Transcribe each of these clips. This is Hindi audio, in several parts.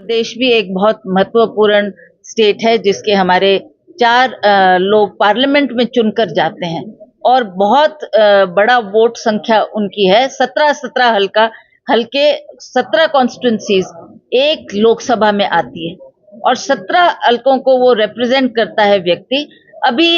प्रदेश भी एक बहुत महत्वपूर्ण स्टेट है जिसके हमारे 4 लोग पार्लियामेंट में चुनकर जाते हैं और बहुत बड़ा वोट संख्या उनकी है। 17 हल्के 17 कॉन्स्टिट्यूंसीज एक लोकसभा में आती है और 17 हल्कों को वो रिप्रेजेंट करता है व्यक्ति। अभी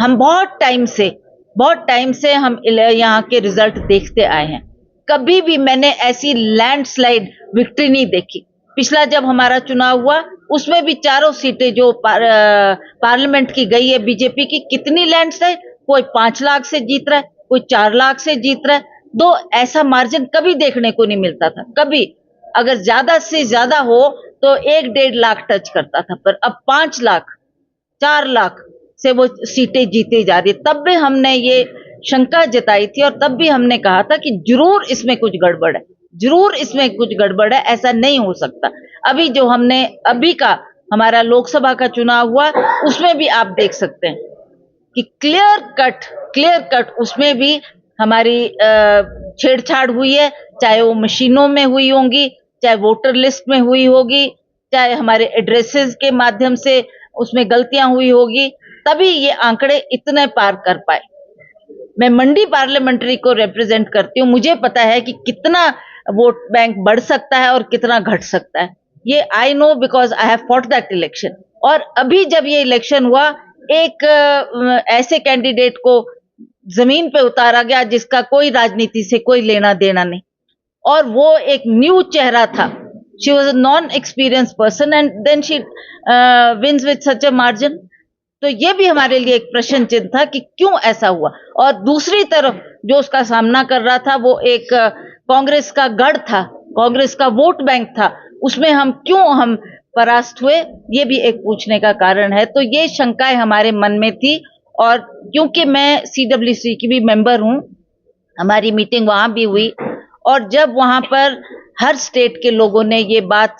हम बहुत टाइम से हम यहाँ के रिजल्ट देखते आए हैं। कभी भी मैंने ऐसी लैंडस्लाइड विक्ट्री नहीं देखी। पिछला जब हमारा चुनाव हुआ उसमें भी चारों सीटें जो पार्लियामेंट की गई है बीजेपी की, कितनी लैंडस्लाइड, कोई 5 लाख से जीत रहा है, कोई 4 लाख से जीत रहा है। दो ऐसा मार्जिन कभी देखने को नहीं मिलता था। कभी अगर ज्यादा से ज्यादा हो तो 1-1.5 लाख टच करता था, पर अब 5 लाख 4 लाख से वो सीटें जीती जा रही। तब भी हमने ये शंका जताई थी और तब भी हमने कहा था कि जरूर इसमें कुछ गड़बड़ है, जरूर इसमें कुछ गड़बड़ है, ऐसा नहीं हो सकता। अभी जो अभी का हमारा लोकसभा का चुनाव हुआ उसमें भी आप देख सकते हैं कि क्लियर कट उसमें भी हमारी छेड़छाड़ हुई है, चाहे वो मशीनों में हुई होंगी, चाहे वोटर लिस्ट में हुई होगी, चाहे हमारे एड्रेसेस के माध्यम से उसमें गलतियां हुई होगी, तभी ये आंकड़े इतने पार कर पाए। मैं मंडी पार्लियामेंट्री को रिप्रेजेंट करती हूँ, मुझे पता है कि कितना वोट बैंक बढ़ सकता है और कितना घट सकता है। ये I know because I have fought that election. और अभी जब ये इलेक्शन हुआ, एक ऐसे कैंडिडेट को जमीन पे उतारा गया जिसका कोई राजनीति से कोई लेना देना नहीं, और वो एक न्यू चेहरा था। She was a non experience person and then she wins with such a margin. तो ये भी हमारे लिए एक प्रश्न चिन्ह था कि क्यों ऐसा हुआ। और दूसरी तरफ जो उसका सामना कर रहा था वो एक कांग्रेस का गढ़ था, कांग्रेस का वोट बैंक था, उसमें हम परास्त हुए, ये भी एक पूछने का कारण है। तो ये शंकाएं हमारे मन में थी। और क्योंकि मैं CWC की भी मेंबर हूं, हमारी मीटिंग वहां भी हुई और जब वहां पर हर स्टेट के लोगों ने ये बात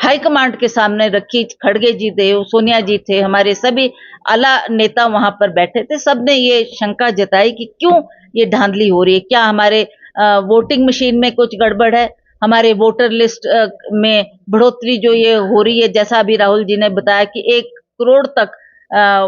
हाईकमांड के सामने रखी, खड़गे जी थे, सोनिया जी थे, हमारे सभी आला नेता वहां पर बैठे थे, सबने ये शंका जताई कि क्यों ये धांधली हो रही है, क्या हमारे वोटिंग मशीन में कुछ गड़बड़ है, हमारे वोटर लिस्ट में बढ़ोतरी जो ये हो रही है, जैसा अभी राहुल जी ने बताया कि 1 करोड़ तक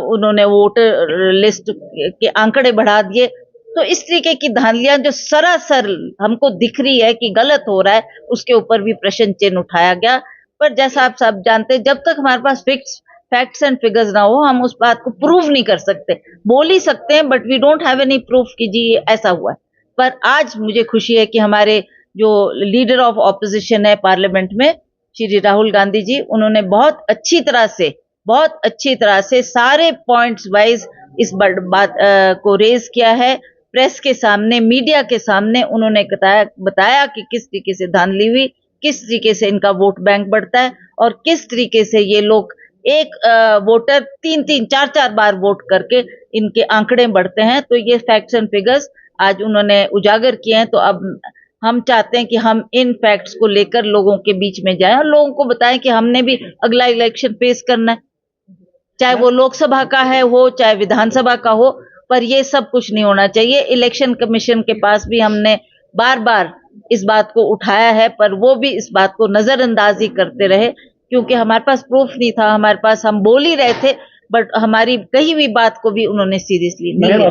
उन्होंने वोटर लिस्ट के आंकड़े बढ़ा दिए। तो इस तरीके की धांधलियां जो सरासर हमको दिख रही है कि गलत हो रहा है, उसके ऊपर भी प्रश्न चिन्ह उठाया गया। पर जैसा आप सब जानते हैं, जब तक हमारे पास फैक्ट्स एंड फिगर्स ना हो, हम उस बात को प्रूव नहीं कर सकते। बोल ही सकते हैं but we don't have any proof कि जी ऐसा हुआ है। पर आज मुझे खुशी है कि हमारे जो लीडर ऑफ ऑपोजिशन है पार्लियामेंट में, श्री राहुल गांधी जी, उन्होंने बहुत अच्छी तरह से सारे पॉइंट्स वाइज इस बात को रेज किया है। प्रेस के सामने, मीडिया के सामने उन्होंने बताया कि किस तरीके से धांधली हुई, किस तरीके से इनका वोट बैंक बढ़ता है और किस तरीके से ये लोग एक वोटर 3-3, 4-4 बार वोट करके इनके आंकड़े बढ़ते हैं। तो ये फैक्ट्स एंड फिगर्स आज उन्होंने उजागर किए हैं। तो अब हम चाहते हैं कि हम इन फैक्ट्स को लेकर लोगों के बीच में जाएं और लोगों को बताएं कि हमने भी अगला इलेक्शन फेस करना है, चाहे वो लोकसभा का हो चाहे विधानसभा का हो। पर ये सब कुछ नहीं होना चाहिए। इलेक्शन कमीशन के पास भी हमने बार इस बात को उठाया है, पर वो भी इस बात को नजरअंदाज ही करते रहे, क्योंकि हमारे पास प्रूफ नहीं था। हम बोल ही रहे थे बट हमारी कही हुई बात को भी उन्होंने सीरियसली नहीं लिया।